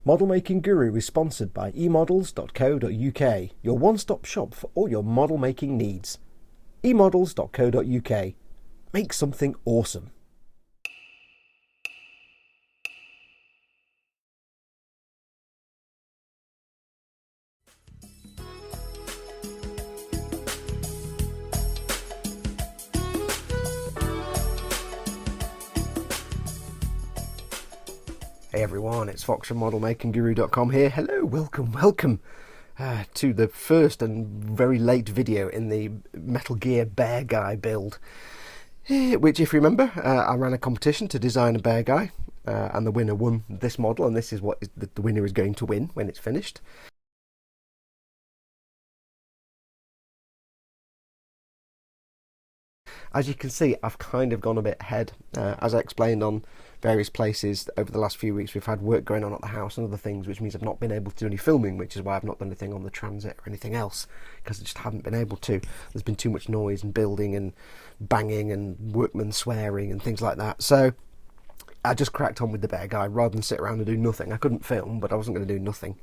Model Making Guru is sponsored by emodels.co.uk, your one-stop shop for all your model making needs. emodels.co.uk. Make something awesome. Hey everyone, it's Foxx from modelmakingguru.com here. Hello, welcome to the first and very late video in the Metal Gear Beargguy build. Which, if you remember, I ran a competition to design a Beargguy, and the winner won this model, and this is what the winner is going to win when it's finished. As you can see, I've kind of gone a bit ahead. As I explained on various places over the last few weeks, we've had work going on at the house and other things, which means I've not been able to do any filming, which is why I've not done anything on the transit or anything else, because I just haven't been able to. There's been too much noise and building and banging and workmen swearing and things like that. So I just cracked on with the Beargguy rather than sit around and do nothing. I couldn't film, but I wasn't going to do nothing.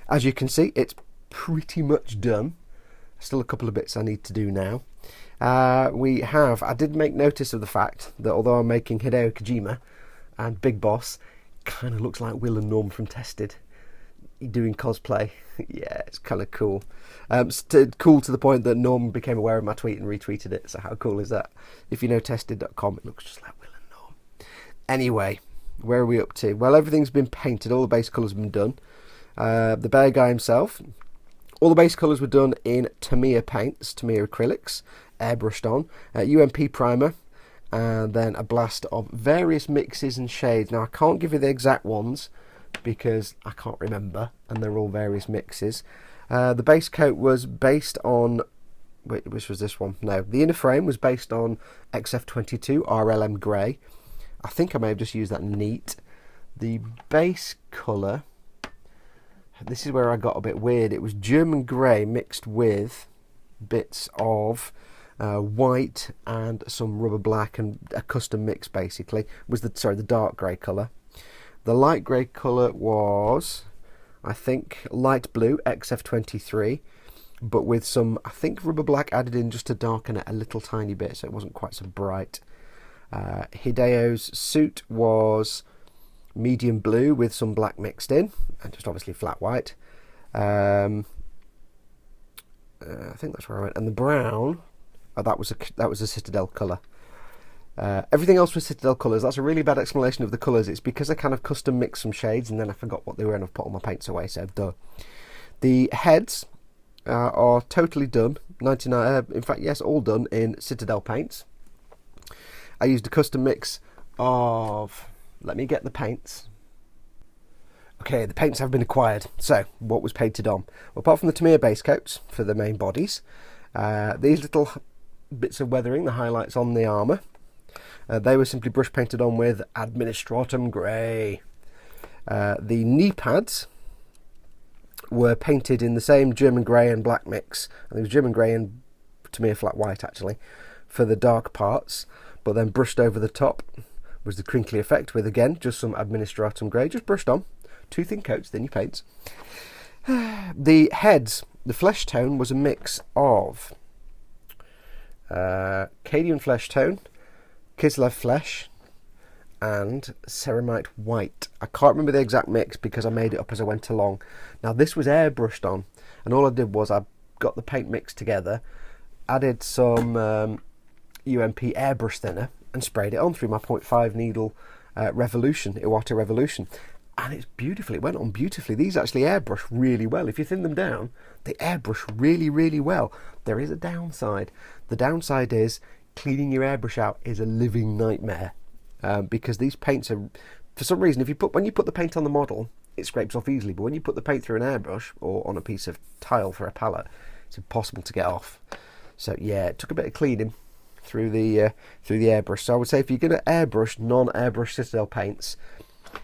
As you can see, it's pretty much done. Still a couple of bits I need to do now. I did make notice of the fact that although I'm making Hideo Kojima and Big Boss, kind of looks like Will and Norm from Tested doing cosplay. Yeah, it's kind of cool. Cool to the point that Norm became aware of my tweet and retweeted it. So how cool is that? If you know tested.com, it looks just like Will and Norm. Anyway, where are we up to? Well, everything's been painted. All the base colours have been done. The Beargguy himself, all the base colours were done in Tamiya paints, Tamiya acrylics, airbrushed on, UMP primer, and then a blast of various mixes and shades. Now I can't give you the exact ones because I can't remember, and they're all various mixes. The base coat was based on, which was this one? No, the inner frame was based on XF22 RLM grey. I think I may have just used that neat. The base colour, this is where I got a bit weird. It was German grey mixed with bits of white and some rubber black, and a custom mix basically was the dark grey colour. The light grey colour was, I think, light blue XF23, but with some, I think, rubber black added in just to darken it a little tiny bit so it wasn't quite so bright. Hideo's suit was medium blue with some black mixed in, and just obviously flat white. I think that's where I went. And the brown, that was a Citadel colour. Everything else was Citadel colours. That's a really bad explanation of the colours. It's because I kind of custom mixed some shades and then I forgot what they were and I've put all my paints away, so duh. The heads are totally done. 99, in fact, yes, all done in Citadel paints. I used a custom mix of, let me get the paints. Okay, the paints have been acquired. So, what was painted on? Well, apart from the Tamiya base coats for the main bodies, these little bits of weathering, the highlights on the armour, they were simply brush painted on with Administratum Grey. The knee pads were painted in the same German grey and black mix. And it was German grey and Tamiya flat white actually for the dark parts, but then brushed over the top was the crinkly effect with, again, just some Administratum Grey, just brushed on. 2 thin coats, then you paint. The heads, the flesh tone was a mix of Cadian flesh tone, Kislev flesh, and Ceramite white. I can't remember the exact mix because I made it up as I went along. Now this was airbrushed on, and all I did was I got the paint mixed together, added some UMP airbrush thinner, and sprayed it on through my 0.5 needle Iwata Revolution. And it's beautiful. It went on beautifully. These actually airbrush really well. If you thin them down, they airbrush really, really well. There is a downside. The downside is cleaning your airbrush out is a living nightmare, because these paints are, for some reason, when you put the paint on the model, it scrapes off easily. But when you put the paint through an airbrush or on a piece of tile for a palette, it's impossible to get off. So yeah, it took a bit of cleaning through the airbrush. So I would say if you're going to airbrush non-airbrush Citadel paints,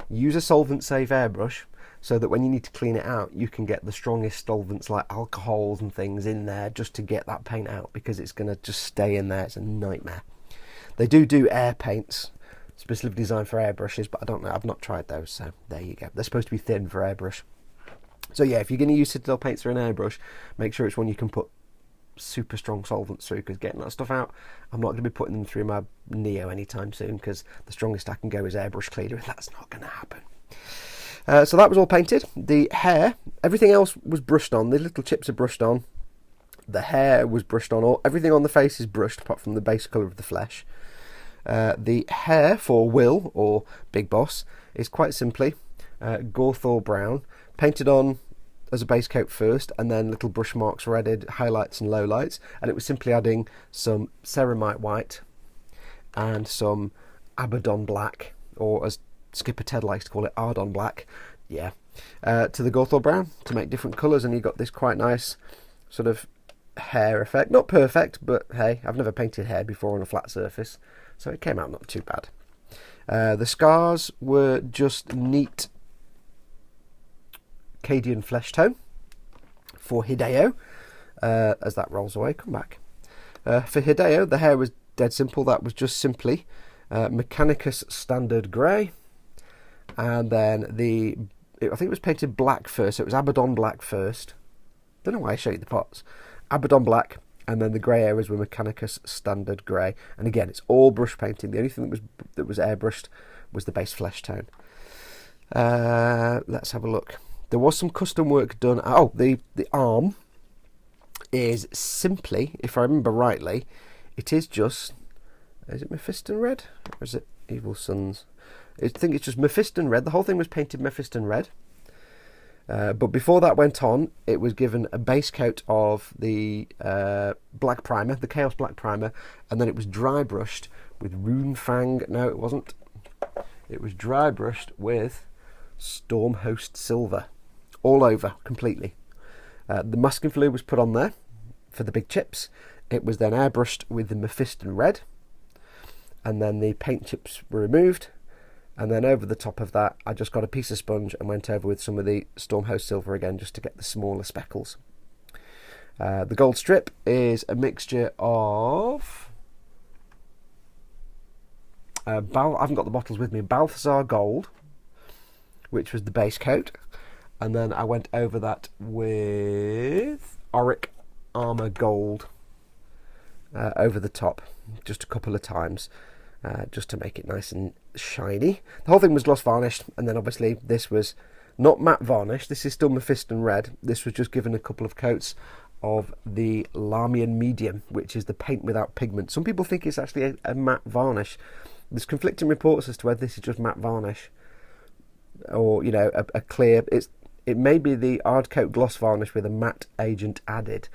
use a solvent-safe airbrush so that when you need to clean it out, you can get the strongest solvents like alcohols and things in there just to get that paint out, because it's going to just stay in there. It's a nightmare. They do air paints, specifically designed for airbrushes, but I don't know, I've not tried those, so there you go. They're supposed to be thin for airbrush. So yeah, if you're going to use Citadel paints through an airbrush, make sure it's one you can put super strong solvents through, because getting that stuff out, I'm not going to be putting them through my Neo anytime soon, because the strongest I can go is airbrush cleaner, and that's not going to happen. So that was all painted. The hair, everything else was brushed on. The little chips are brushed on. The hair was brushed on. Everything on the face is brushed, apart from the base colour of the flesh. The hair for Will, or Big Boss, is quite simply Gawthor brown, painted on as a base coat first, and then little brush marks were added, highlights and lowlights, and it was simply adding some ceramite white and some Abaddon black, or as Skipper Ted likes to call it, Ardon black, yeah, to the Gawthor brown to make different colours, and you got this quite nice sort of hair effect. Not perfect, but hey, I've never painted hair before on a flat surface, so it came out not too bad. The scars were just neat Cadian flesh tone for Hideo, as that rolls away. Come back. For Hideo, the hair was dead simple. That was just simply Mechanicus standard grey, and then I think it was painted black first, so it was Abaddon black first. Don't know why I showed you the pots. Abaddon black, and then the grey areas were Mechanicus standard grey. And again, it's all brush painting. The only thing that was airbrushed was the base flesh tone. Let's have a look. There was some custom work done. Oh, the arm is simply, if I remember rightly, it is just, is it Mephiston red, or is it Evil Sons? I think it's just Mephiston red. The whole thing was painted Mephiston red. But before that went on, it was given a base coat of the black primer, the Chaos Black Primer, and then it was dry brushed with Runefang. No, it wasn't. It was dry brushed with Stormhost Silver all over completely. The masking fluid was put on there for the big chips. It was then airbrushed with the Mephiston red, and then the paint chips were removed. And then over the top of that, I just got a piece of sponge and went over with some of the Stormhost Silver again, just to get the smaller speckles. The gold strip is a mixture of... I haven't got the bottles with me. Balthazar Gold, which was the base coat. And then I went over that with Auric Armour Gold over the top, just a couple of times. Just to make it nice and shiny. The whole thing was gloss varnished, and then obviously this was not matte varnish. This is still Mephiston red. This was just given a couple of coats of the Lamian Medium, which is the paint without pigment. Some people think it's actually a matte varnish. There's conflicting reports as to whether this is just matte varnish or, you know, a clear. It may be the hard coat gloss varnish with a matte agent added.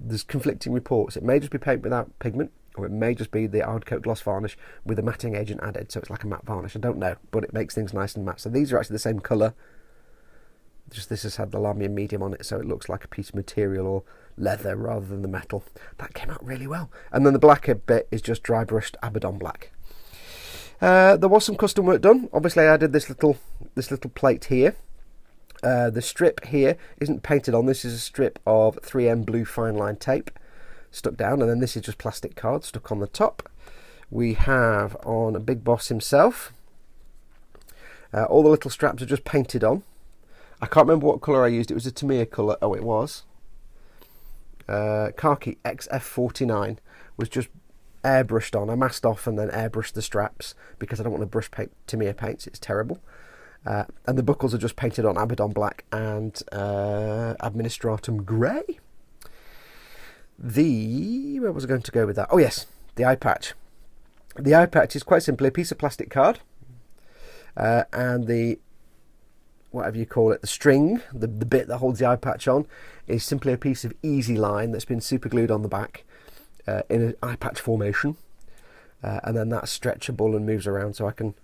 There's conflicting reports. It may just be paint without pigment, or it may just be the hard coat gloss varnish with a matting agent added, so it's like a matte varnish. I don't know, but it makes things nice and matte. So these are actually the same colour, just this has had the Lamian Medium on it, so it looks like a piece of material or leather rather than the metal. That came out really well. And then the blacker bit is just dry brushed Abaddon black. There was some custom work done. Obviously I added this little plate here. The strip here isn't painted on. This is a strip of 3M blue fine line tape stuck down, and then this is just plastic card stuck on the top. We have on a Big Boss himself, all the little straps are just painted on. I can't remember what colour I used. It was a Tamiya colour. Oh, it was khaki XF49 was just airbrushed on. I masked off and then airbrushed the straps because I don't want to brush paint Tamiya paints, it's terrible. And the buckles are just painted on Abaddon black and Administratum grey. Where was I going to go with that? Oh yes, the eye patch. The eye patch is quite simply a piece of plastic card, and the, whatever you call it, the string, the bit that holds the eye patch on, is simply a piece of easy line that's been super glued on the back in an eye patch formation, and then that's stretchable and moves around, so I can,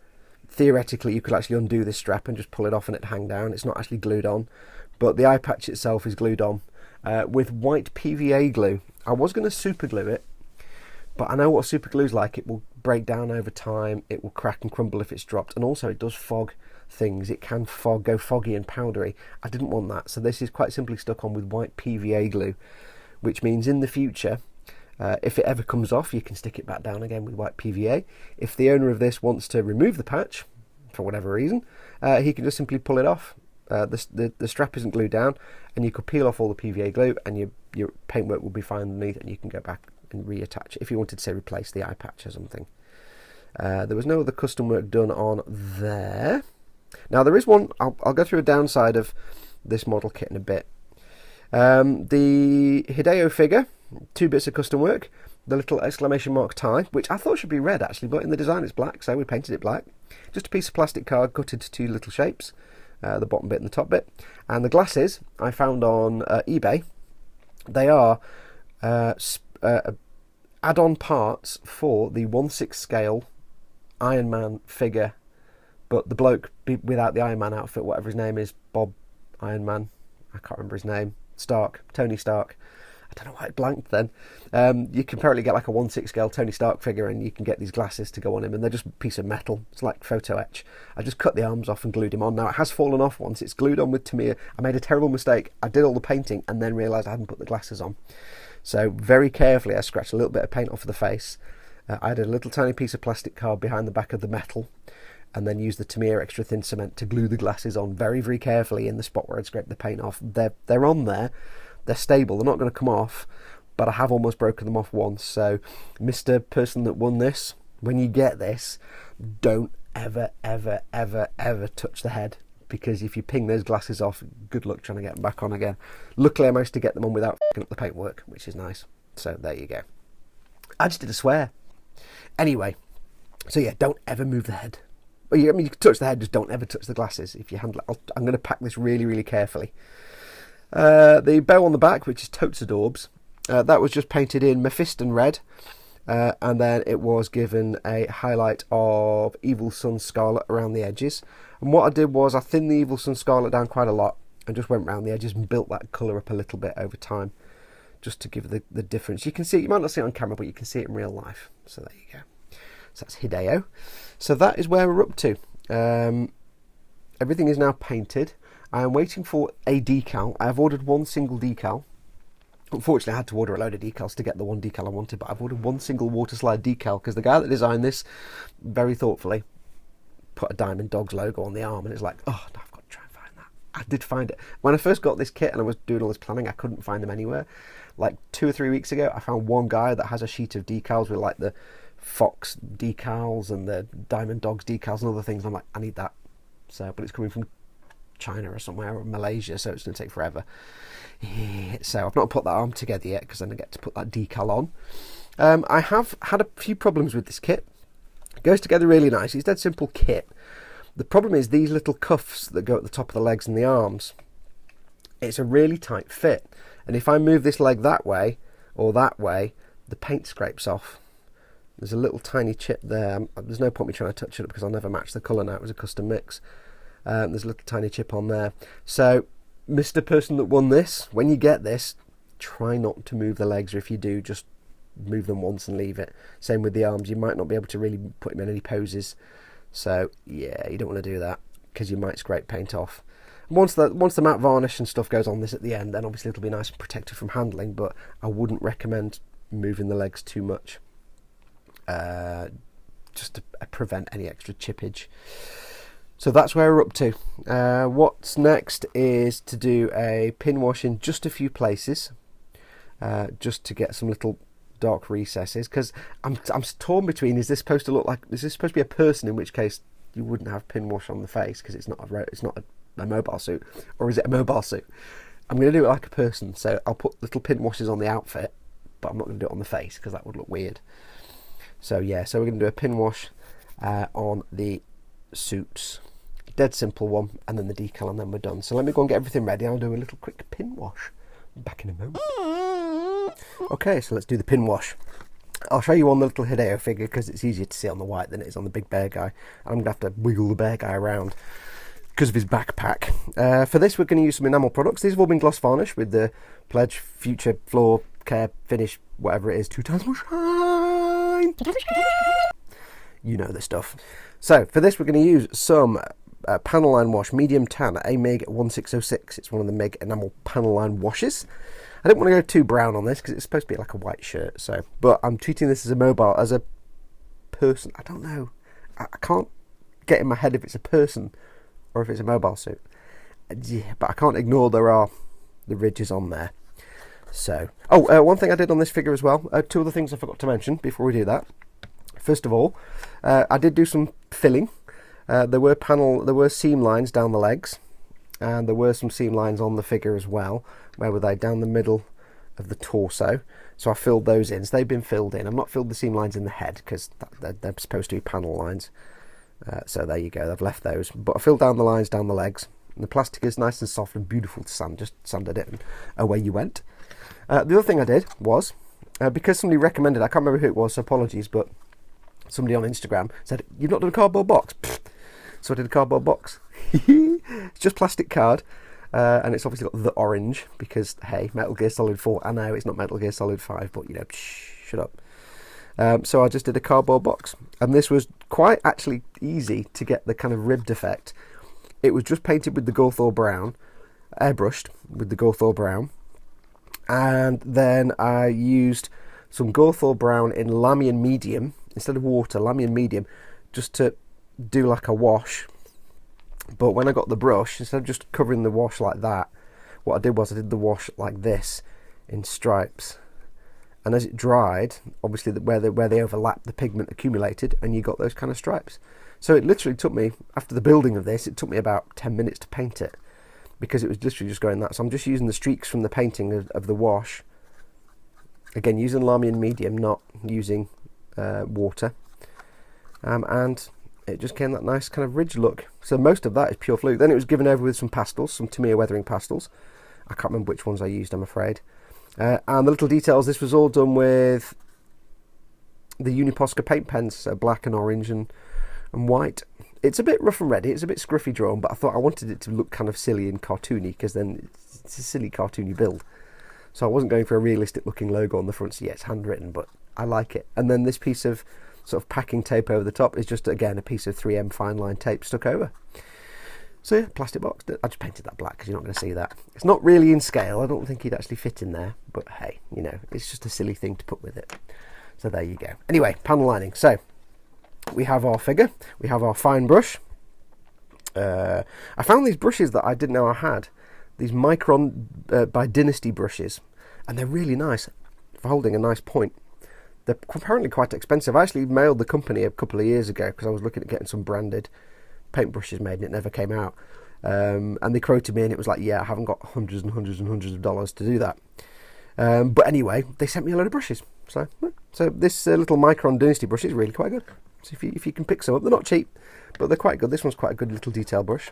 theoretically you could actually undo this strap and just pull it off and it'd hang down. It's not actually glued on, but the eye patch itself is glued on with white PVA glue. I was going to super glue it, but I know what super glue is like. It will break down over time, it will crack and crumble if it's dropped, and also it does fog things. It can go foggy and powdery. I didn't want that, so this is quite simply stuck on with white PVA glue, which means in the future If it ever comes off, you can stick it back down again with white PVA. If the owner of this wants to remove the patch, for whatever reason, he can just simply pull it off. The strap isn't glued down, and you could peel off all the PVA glue, and your paintwork will be fine underneath, and you can go back and reattach it if you wanted to, say, replace the eye patch or something. There was no other custom work done on there. Now there is one. I'll go through a downside of this model kit in a bit. The Hideo figure, 2 bits of custom work. The little exclamation mark tie, which I thought should be red actually, but in the design it's black, so we painted it black. Just a piece of plastic card cut into 2 little shapes, the bottom bit and the top bit. And the glasses I found on eBay. They are add-on parts for the 1/6 scale Iron Man figure, but the bloke without the Iron Man outfit, whatever his name is, Bob Iron Man, I can't remember his name, Tony Stark. I don't know why it blanked then. You can apparently get like a 1/6 scale Tony Stark figure, and you can get these glasses to go on him, and they're just a piece of metal. It's like photo etch. I just cut the arms off and glued him on. Now it has fallen off once. It's glued on with Tamiya. I made a terrible mistake. I did all the painting and then realised I hadn't put the glasses on. So very carefully I scratched a little bit of paint off of the face. I added a little tiny piece of plastic card behind the back of the metal, and then used the Tamiya extra thin cement to glue the glasses on very, very carefully in the spot where I'd scraped the paint off. They're on there. They're stable. They're not going to come off, but I have almost broken them off once. So, Mr. Person that won this, when you get this, don't ever, ever, ever, ever touch the head, because if you ping those glasses off, good luck trying to get them back on again. Luckily, I managed to get them on without f***ing up the paintwork, which is nice. So, there you go. I just did a swear. Anyway, so yeah, don't ever move the head. Well, you can touch the head, just don't ever touch the glasses if you handle it. I'm going to pack this really, really carefully. The bow on the back, which is totes adorbs, that was just painted in Mephiston red, and then it was given a highlight of Evil Sun Scarlet around the edges. And what I did was I thinned the Evil Sun Scarlet down quite a lot and just went around the edges and built that colour up a little bit over time, just to give the difference. You can see, you might not see it on camera, but you can see it in real life. So there you go. So that's Hideo. So that is where we're up to. Everything is now painted. I am waiting for a decal. I have ordered one single decal. Unfortunately, I had to order a load of decals to get the one decal I wanted, but I've ordered one single water slide decal because the guy that designed this, very thoughtfully, put a Diamond Dogs logo on the arm, and it's like, oh, no, I've got to try and find that. I did find it. When I first got this kit and I was doing all this planning, I couldn't find them anywhere. Like 2 or 3 weeks ago, I found one guy that has a sheet of decals with like the Foxx decals and the Diamond Dogs decals and other things. I'm like, I need that. So, but it's coming from China or somewhere, or Malaysia, so it's going to take forever. So I've not put that arm together yet, because then I get to put that decal on. I have had a few problems with this kit. It goes together really nice. It's a dead simple kit. The problem is these little cuffs that go at the top of the legs and the arms. It's a really tight fit, and if I move this leg that way or that way, the paint scrapes off. There's a little tiny chip there. There's no point me trying to touch it up because I'll never match the colour now. It was a custom mix. There's a little tiny chip on there. So, Mr. Person that won this, when you get this, try not to move the legs, or if you do, just move them once and leave it. Same with the arms. You might not be able to really put him in any poses. So, yeah, you don't want to do that because you might scrape paint off. Once the matte varnish and stuff goes on this at the end, then obviously it'll be nice and protected from handling, but I wouldn't recommend moving the legs too much, just to prevent any extra chippage. So that's where we're up to. What's next is to do a pin wash in just a few places, just to get some little dark recesses, because I'm torn between, is this supposed to be a person, in which case you wouldn't have pin wash on the face because it's not a mobile suit, or is it a mobile suit? I'm going to do it like a person, so I'll put little pin washes on the outfit, but I'm not going to do it on the face because that would look weird. So yeah, so we're going to do a pin wash on the suits. Dead simple one, and then the decal, and then we're done. So let me go and get everything ready. I'll do a little quick pin wash. Back in a moment. Okay, so let's do the pin wash. I'll show you on the little Hideo figure because it's easier to see on the white than it is on the big Beargguy. I'm going to have to wiggle the Beargguy around because of his backpack. For this, we're going to use some enamel products. These have all been gloss varnished with the Pledge Future Floor Care Finish, whatever it is, 2 times more shine. You know the stuff. So for this, we're going to use some panel line wash medium tan, a MIG 1606. It's one of the MIG enamel panel line washes. I don't want to go too brown on this because it's supposed to be like a white shirt. So, but I'm treating this as a mobile, as a person. I don't know. I can't get in my head if it's a person or if it's a mobile suit. Yeah, but I can't ignore there are the ridges on there. So, one thing I did on this figure as well. Two other things I forgot to mention before we do that. First of all, I did do some filling. There were seam lines down the legs, and there were some seam lines on the figure as well. Where were they? Down the middle of the torso. So I filled those in. So they've been filled in. I've not filled the seam lines in the head because they're supposed to be panel lines. So there you go. I've left those, but I filled down the lines down the legs. And the plastic is nice and soft and beautiful to sand. Just sanded it and away you went. The other thing I did was, because somebody recommended, I can't remember who it was, so apologies, but somebody on Instagram said, "You've not done a cardboard box." So I did a cardboard box. It's just plastic card, and it's obviously got the orange, because, hey, Metal Gear Solid 4, I know it's not Metal Gear Solid 5, but, you know, shut up. So I just did a cardboard box, and this was quite actually easy to get the kind of ribbed effect. It was just painted with the Gawthor Brown, airbrushed with the Gawthor Brown, and then I used some Gawthor Brown in Lamian Medium, instead of water, Lamian Medium, just to do like a wash. But when I got the brush, instead of just covering the wash like that, what I did was I did the wash like this, in stripes. And as it dried, obviously where they overlapped, the pigment accumulated, and you got those kind of stripes. So it literally took me, after the building of this, it took me about 10 minutes to paint it, because it was literally just going that. So I'm just using the streaks from the painting of the wash. Again, using Lamian Medium, not using water. And it just came that nice kind of ridge look. So most of that is pure fluke. Then it was given over with some pastels, some Tamiya Weathering pastels. I can't remember which ones I used, I'm afraid. And the little details, this was all done with the Uniposca paint pens, so black and orange and white. It's a bit rough and ready, it's a bit scruffy drawn, but I thought I wanted it to look kind of silly and cartoony, because then it's a silly cartoony build. So I wasn't going for a realistic looking logo on the front, so yeah, it's handwritten, but I like it. And then this piece of sort of packing tape over the top is just, again, a piece of 3M fine line tape stuck over. So yeah, plastic box. I just painted that black because you're not going to see that. It's not really in scale. I don't think he'd actually fit in there, but hey, you know, it's just a silly thing to put with it. So there you go. Anyway, panel lining. So we have our figure. We have our fine brush. I found these brushes that I didn't know I had. These Micron by Dynasty brushes, and they're really nice for holding a nice point. They're apparently quite expensive. I actually mailed the company a couple of years ago because I was looking at getting some branded paintbrushes made, and it never came out. And they quoted me, and it was like, yeah, I haven't got hundreds and hundreds and hundreds of dollars to do that. But anyway, they sent me a load of brushes. So this little Micron Dynasty brush is really quite good. So if you can pick some up, they're not cheap, but they're quite good. This one's quite a good little detail brush.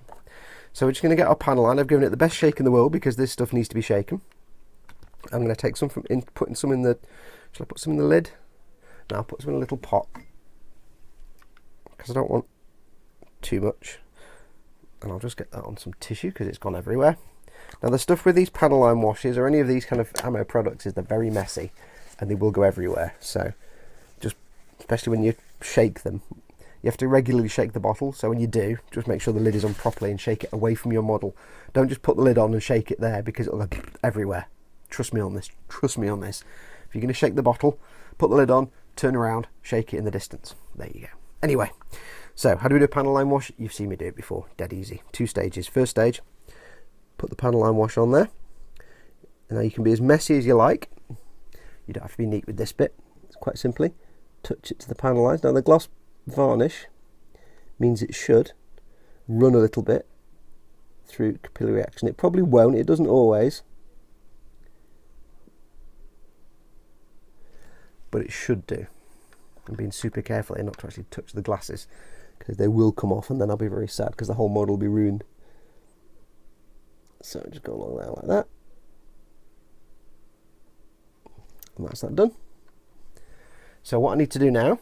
So we're just going to get our panel line. I've given it the best shake in the world because this stuff needs to be shaken. I'm going to take some putting some in the. Shall I put some in the lid? No, I'll put some in a little pot because I don't want too much. And I'll just get that on some tissue because it's gone everywhere. Now the stuff with these panel line washes or any of these kind of ammo products is they're very messy and they will go everywhere. So just, especially when you shake them, you have to regularly shake the bottle. So when you do, just make sure the lid is on properly and shake it away from your model. Don't just put the lid on and shake it there because it'll go everywhere. Trust me on this. Trust me on this. If you're going to shake the bottle, put the lid on, turn around, shake it in the distance. There you go. Anyway, so how do we do a panel line wash? You've seen me do it before. Dead easy. 2 stages. First stage, put the panel line wash on there. And now you can be as messy as you like. You don't have to be neat with this bit. It's quite simply touch it to the panel lines. Now the gloss varnish means it should run a little bit through capillary action. It probably won't. It doesn't always. But it should do. I'm being super careful here not to actually touch the glasses because they will come off and then I'll be very sad because the whole model will be ruined. So just go along there like that. And that's that done. So what I need to do now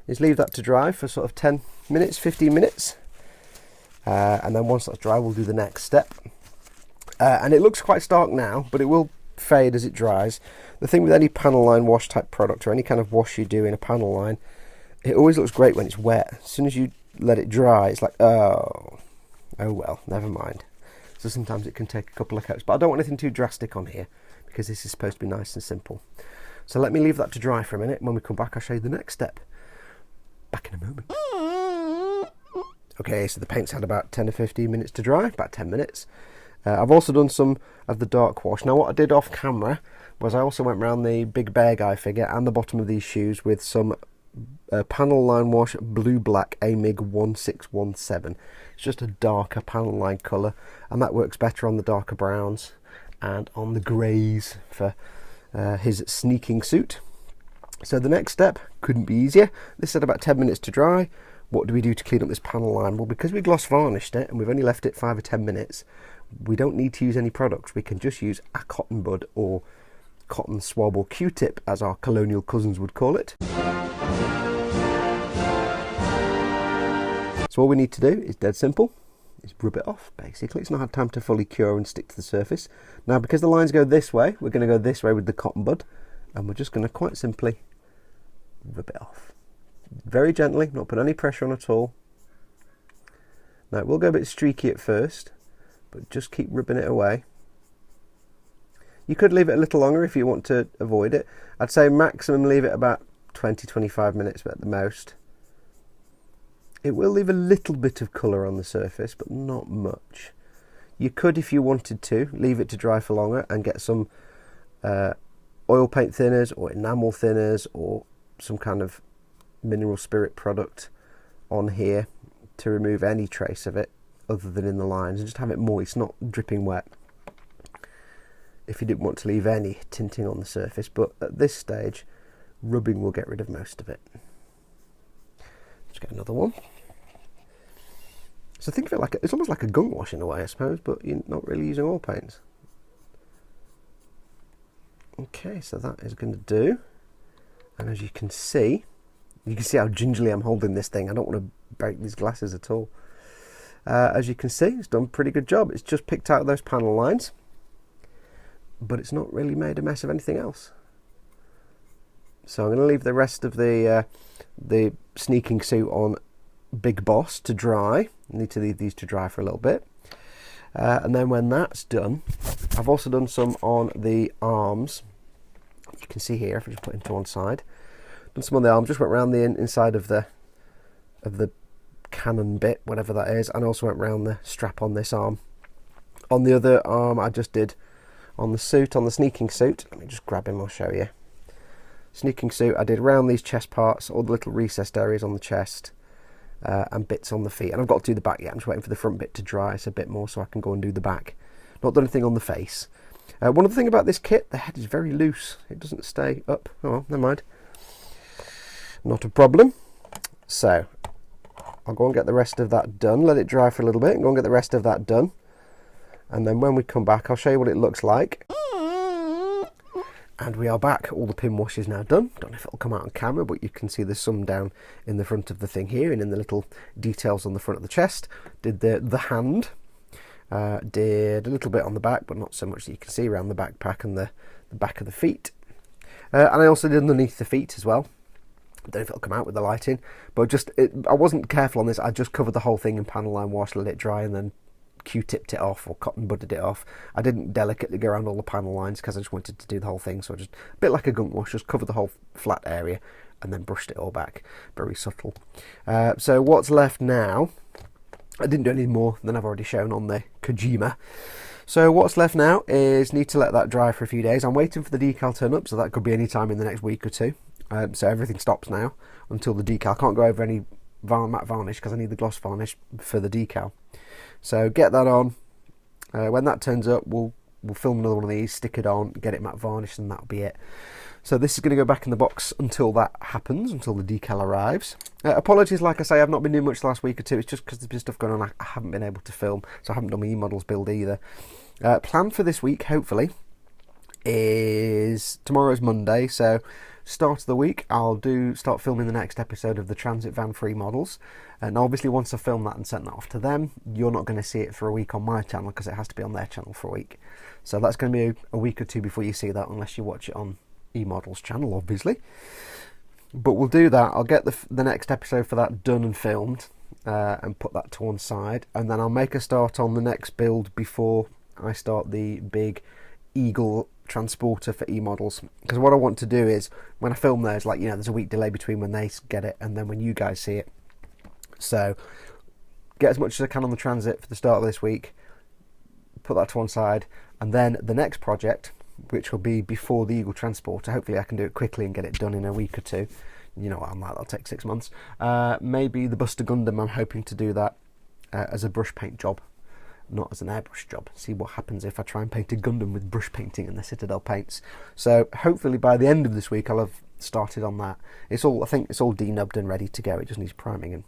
is leave that to dry for sort of 10 minutes, 15 minutes. And then once that's dry, we'll do the next step. And it looks quite stark now, but it will fade as it dries. The thing with any panel line wash type product or any kind of wash you do in a panel line, it always looks great when it's wet. As soon as you let it dry, it's like, oh well, never mind. so sometimes it can take a couple of coats, but I don't want anything too drastic on here because this is supposed to be nice and simple. So let me leave that to dry for a minute. When we come back, I'll show you the next step. Back in a moment. Okay, so the paint's had about 10 or 15 minutes to dry, about 10 minutes. I've also done some of the dark wash. Now what I did off camera was I also went around the big Beargguy figure and the bottom of these shoes with some panel line wash blue black AMIG 1617. It's just a darker panel line colour, and that works better on the darker browns and on the greys for his sneaking suit. So the next step couldn't be easier. This had about 10 minutes to dry. What do we do to clean up this panel line? Well, because we gloss varnished it and we've only left it 5 or 10 minutes, we don't need to use any products. We can just use a cotton bud or cotton swab or Q-tip, as our colonial cousins would call it. So all we need to do is dead simple, is rub it off basically. It's not had time to fully cure and stick to the surface. Now because the lines go this way, we're going to go this way with the cotton bud, and we're just going to quite simply rub it off. Very gently, not put any pressure on at all. Now it will go a bit streaky at first, but just keep rubbing it away. You could leave it a little longer if you want to avoid it. I'd say maximum leave it about 20-25 minutes at the most. It will leave a little bit of colour on the surface, but not much. You could, if you wanted to, leave it to dry for longer and get some oil paint thinners or enamel thinners or some kind of mineral spirit product on here to remove any trace of it other than in the lines, and just have it moist, not dripping wet, if you didn't want to leave any tinting on the surface. But at this stage, rubbing will get rid of most of it. Let's get another one. So think of it like it's almost like a gun wash in a way, I suppose, but you're not really using oil paints. Okay, so that is going to do. And as you can see how gingerly I'm holding this thing. I don't want to break these glasses at all. As you can see, it's done a pretty good job. It's just picked out those panel lines, but it's not really made a mess of anything else. So I'm going to leave the rest of the sneaking suit on Big Boss to dry. I need to leave these to dry for a little bit. And then when that's done, I've also done some on the arms. You can see here, if I just put it to one side. Done some on the arms, just went around the inside of the cannon bit, whatever that is, and also went around the strap on this arm. On the other arm, I just did on the suit, on the sneaking suit. Let me just grab him, I'll show you. Sneaking suit, I did around these chest parts, all the little recessed areas on the chest, and bits on the feet. And I've got to do the back yet. I'm just waiting for the front bit to dry a bit more so I can go and do the back. Not done anything on the face. One other thing about this kit, the head is very loose. It doesn't stay up. Oh well, never mind. Not a problem. So I'll go and get the rest of that done. Let it dry for a little bit and go and get the rest of that done. And then when we come back, I'll show you what it looks like. And we are back. All the pin wash is now done. Don't know if it'll come out on camera, but you can see there's some down in the front of the thing here and in the little details on the front of the chest. Did the hand. Did a little bit on the back, but not so much that you can see around the backpack and the back of the feet. And I also did underneath the feet as well. I don't know if it'll come out with the lighting, but I wasn't careful on this. I just covered the whole thing in panel line wash, let it dry, and then Q-tipped it off or cotton budded it off. I didn't delicately go around all the panel lines because I just wanted to do the whole thing. So I just, a bit like a gunk wash, just covered the whole flat area and then brushed it all back. Very subtle. So what's left now, I didn't do any more than I've already shown on the Kojima. So what's left now is need to let that dry for a few days. I'm waiting for the decal turn up, so that could be any time in the next week or two. So everything stops now until the decal. I can't go over any matte varnish because I need the gloss varnish for the decal. So get that on. When that turns up, we'll film another one of these, stick it on, get it matte varnished, and that'll be it. So this is going to go back in the box until that happens, until the decal arrives. Apologies, like I say, I've not been doing much the last week or two. It's just because there's been stuff going on. I haven't been able to film, so I haven't done my e-models build either. Plan for this week, hopefully, is tomorrow's Monday, so start of the week I'll start filming the next episode of the Transit Van Free models. And obviously once I film that and send that off to them, you're not going to see it for a week on my channel because it has to be on their channel for a week. So that's going to be a week or two before you see that, unless you watch it on e-models channel, obviously. But we'll do that. I'll get the next episode for that done and filmed, and put that to one side, and then I'll make a start on the next build before I start the big Eagle transporter for E-models, because what I want to do is when I film those, like, you know, there's a week delay between when they get it and then when you guys see it, so get as much as I can on the transit for the start of this week, put that to one side, and then the next project, which will be before the Eagle transporter, hopefully I can do it quickly and get it done in a week or two. You know what I'm like, that'll take 6 months. Maybe the Buster Gundam, I'm hoping to do that as a brush paint job, not as an airbrush job. See what happens if I try and paint a Gundam with brush painting and the Citadel paints. So hopefully by the end of this week I'll have started on that. I think it's all denubbed and ready to go. It just needs priming and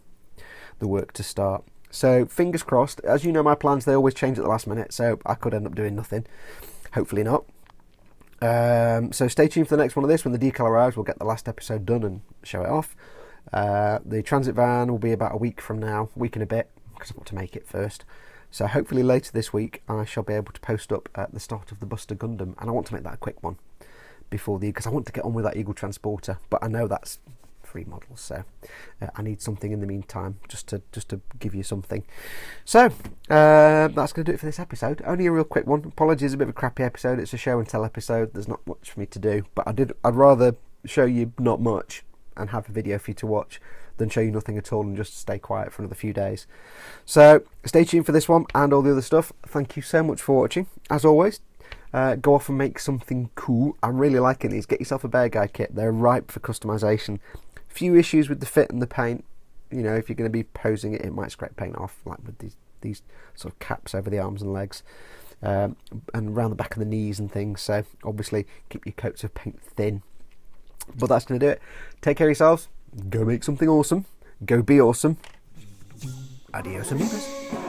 the work to start. So fingers crossed. As you know, my plans, they always change at the last minute, so I could end up doing nothing. Hopefully not. So stay tuned for the next one of this. When the decal arrives, we'll get the last episode done and show it off. The transit van will be about a week from now, week and a bit, because I want to make it first. So hopefully later this week I shall be able to post up at the start of the Buster Gundam, and I want to make that a quick one before because I want to get on with that Eagle transporter, but I know that's 3 models, so I need something in the meantime just to give you something. So that's going to do it for this episode. Only a real quick one. Apologies, a bit of a crappy episode. It's a show and tell episode. There's not much for me to do, but I'd rather show you not much and have a video for you to watch than show you nothing at all and just stay quiet for another few days. So stay tuned for this one and all the other stuff. Thank you so much for watching. As always, go off and make something cool. I'm really liking these. Get yourself a Beargguy kit. They're ripe for customization. Few issues with the fit and the paint. You know, if you're going to be posing it, it might scrape paint off, like with these sort of caps over the arms and legs, and around the back of the knees and things. So obviously keep your coats of paint thin. But that's going to do it. Take care of yourselves. Go make something awesome. Go be awesome. Adios amigos.